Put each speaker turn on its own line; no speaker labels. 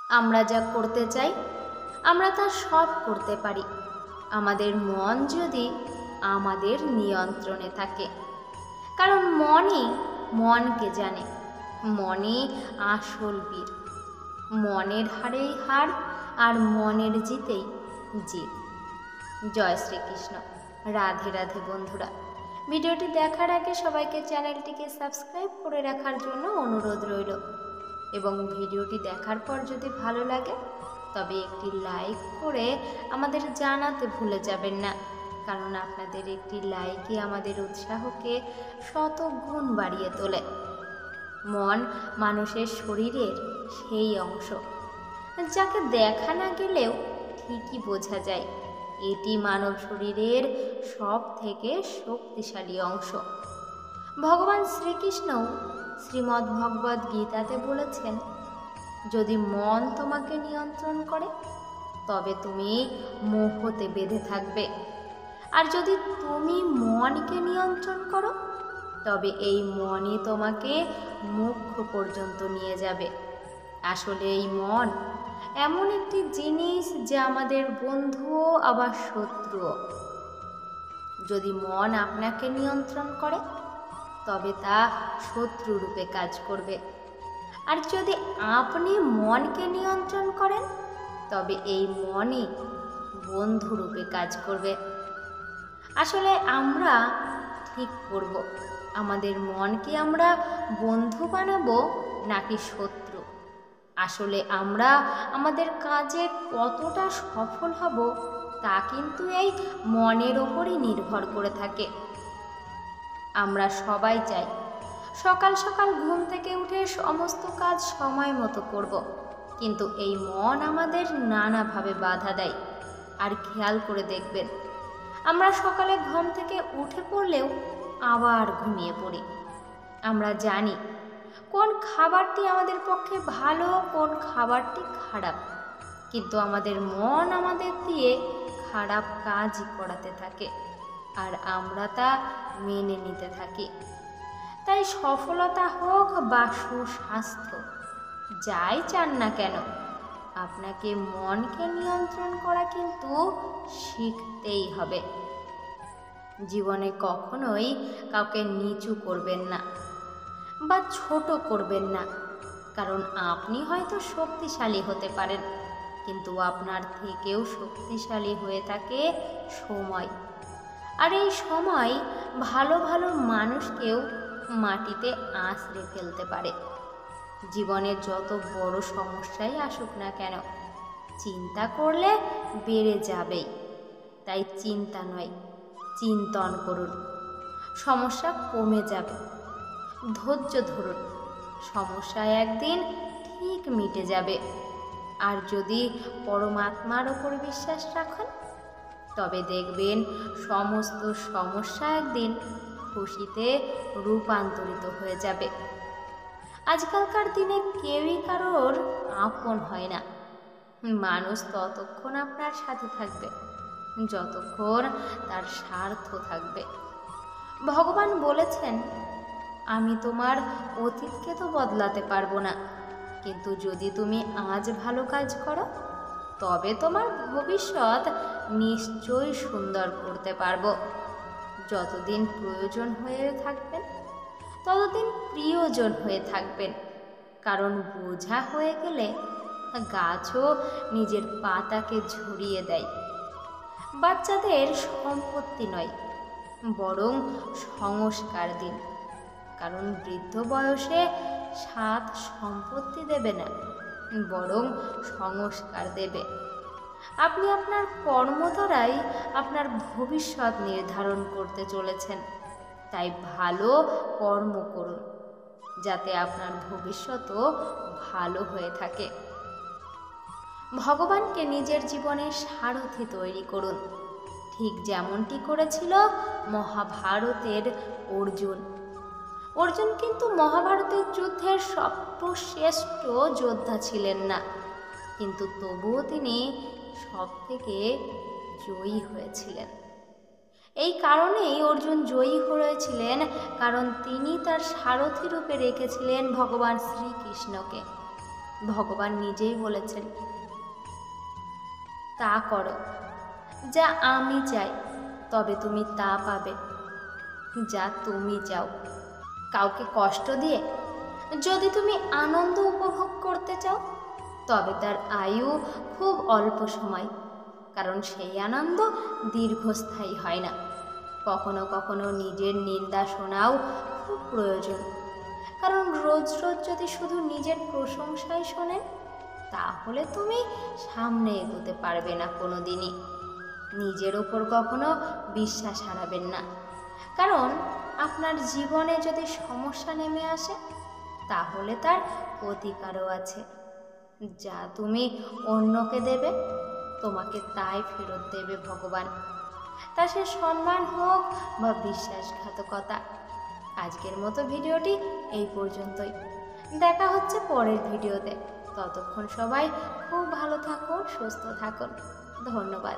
আমরা যা করতে চাই আমরা তা সব করতে পারি আমাদের মন যদি আমাদের নিয়ন্ত্রণে থাকে। কারণ মনই মনকে জানে, মনই আসল বীর। মনের হারেই হার, আর মনের জিতেই জিত। জয় শ্রীকৃষ্ণ। রাধে রাধে বন্ধুরা। ভিডিওটি দেখার আগে সবাইকে চ্যানেলটিকে সাবস্ক্রাইব করে রাখার জন্য অনুরোধ রইল, এবং ভিডিওটি দেখার পর যদি ভালো লাগে তবে একটি লাইক করে আমাদের জানাতে ভুলে যাবেন না, কারণ আপনাদের একটি লাইকই আমাদের উৎসাহকে শতগুণ বাড়িয়ে তোলে। মন মানুষের শরীরের সেই অংশ যাকে দেখা না গেলেও ঠিকই বোঝা যায় এটি মানব শরীরের সব থেকে শক্তিশালী অংশ। ভগবান শ্রীকৃষ্ণও শ্রীমদ্ ভগবদ্ গীতাতে বলেছেন, যদি মন তোমাকে নিয়ন্ত্রণ করে তবে তুমি মোহতে বেঁধে থাকবে, আর যদি তুমি মনকে নিয়ন্ত্রণ করো তবে এই মনই তোমাকে মোক্ষ পর্যন্ত নিয়ে যাবে। আসলে এই মন এমন একটি জিনিস যা আমাদের বন্ধুও আবার শত্রুও। যদি মন আপনাকে নিয়ন্ত্রণ করে তবে তা শত্রু রূপে কাজ করবে, আর যদি আপনি মনকে নিয়ন্ত্রণ করেন তবে এই মনই বন্ধু রূপে কাজ করবে। আসলে আমরা ঠিক করব আমাদের মনকে আমরা বন্ধু বানাবো নাকি শত্রু। আসলে আমরা আমাদের কাজে কতটা সফল হব তা কিন্তু এই মনের ওপরই নির্ভর করে থাকে। আমরা সবাই চাই সকাল সকাল ঘুম থেকে উঠে সমস্ত কাজ সময় মতো করব, কিন্তু এই মন আমাদের নানাভাবে বাধা দেয়। আর খেয়াল করে দেখবেন, আমরা সকালে ঘুম থেকে উঠে পড়লেও আবার ঘুমিয়ে পড়ি। আমরা জানি কোন খাবারটি আমাদের পক্ষে ভালো, কোন খাবারটি খারাপ, কিন্তু আমাদের মন আমাদের দিয়ে খারাপ কাজই করাতে থাকে, আর আমরা তা মেনে নিতে থাকি। তাই সফলতা হোক বা সুস্বাস্থ্য, যাই চান না কেন, আপনাকে মনকে নিয়ন্ত্রণ করা কিন্তু শিখতেই হবে। জীবনে কখনোই কাউকে নিচু করবেন না বা ছোট করবেন না, কারণ আপনি হয়তো শক্তিশালী হতে পারেন, কিন্তু আপনার থেকেও শক্তিশালী হয়ে থাকে সময়। আর এই সময় ভালো ভালো মানুষকেও মাটিতে আঁচড়ে ফেলতে পারে। জীবনে যত বড় সমস্যাই আসুক না কেন, চিন্তা করলে বেড়ে যাবেই। তাই চিন্তা নয়, চিন্তন করুন, সমস্যা কমে যাবে। ধৈর্য ধরুন, সমস্যা একদিন ঠিক মিটে যাবে। আর যদি পরমাত্মার ওপর বিশ্বাস রাখেন তবে দেখবেন সমস্ত সমস্যা একদিন খুশিতে রূপান্তরিত হয়ে যাবে। আজকালকার দিনে কেউই কারোর আপন হয় না। মানুষ ততক্ষণ আপনার সাথে থাকবে যতক্ষণ তার স্বার্থ থাকবে। ভগবান বলেছেন, আমি তোমার অতীতকে তো বদলাতে পারবো না, কিন্তু যদি তুমি আজ ভালো কাজ করো তবে তোমার ভবিষ্যৎ নিশ্চয়ই সুন্দর করতে পারবো। যতদিন প্রয়োজন হয়ে থাকবেন ততদিন প্রিয়জন হয়ে থাকবেন, কারণ বোঝা হয়ে গেলে গাছও নিজের পাতাকে ঝরিয়ে দেয়। বাচ্চাদের সম্পত্তি নয়, বরং সংস্কার দিন, কারণ বৃদ্ধ বয়সে সাত সম্পত্তি দেবে না, বরং সংস্কার দেবে। আপনি আপনার কর্ম দ্বারাই আপনার ভবিষ্যৎ নির্ধারণ করতে চলেছেন। তাই ভালো কর্ম করুন যাতে আপনার ভবিষ্যৎও ভালো হয়ে থাকে। ভগবানকে নিজের জীবনের সারথি তৈরি করুন, ঠিক যেমনটি করেছিল মহাভারতের অর্জুন। অর্জুন কিন্তু মহাভারতের যুদ্ধের সর্বশ্রেষ্ঠ যোদ্ধা ছিলেন না, কিন্তু তবুও তিনি সবথেকে জয়ী হয়েছিলেন। এই কারণেই অর্জুন জয়ী হয়েছিলেন, কারণ তিনি তার সারথি রূপে রেখেছিলেন ভগবান শ্রীকৃষ্ণকে। ভগবান নিজেই বলেছেন, তা করো যা আমি চাই, তবে তুমি তা পাবে যা তুমি চাও। কাউকে কষ্ট দিয়ে যদি তুমি আনন্দ উপভোগ করতে চাও, তবে তার আয়ু খুব অল্প সময়, কারণ সেই আনন্দ দীর্ঘস্থায়ী হয় না। কখনো কখনো নিজের নিন্দা শোনাও খুব প্রয়োজন, কারণ রোজ রোজ যদি শুধু নিজের প্রশংসাই শোনেন, তাহলে তুমি সামনে এগোতে পারবে না কোনো দিনই। নিজের ওপর কখনো বিশ্বাস হারাবেন না, কারণ আপনার জীবনে যদি সমস্যা নেমে আসে, তাহলে তার প্রতিকারও আছে। যা তুমি অন্যকে দেবে, তোমাকে তাই ফেরত দেবে ভগবান। তা সে সম্মান হোক বা বিশ্বাসঘাতকতা। আজকের মতো ভিডিওটি এই পর্যন্তই। দেখা হচ্ছে পরের ভিডিওতে। ততক্ষণ সবাই খুব ভালো থাকুন, সুস্থ থাকুন। ধন্যবাদ।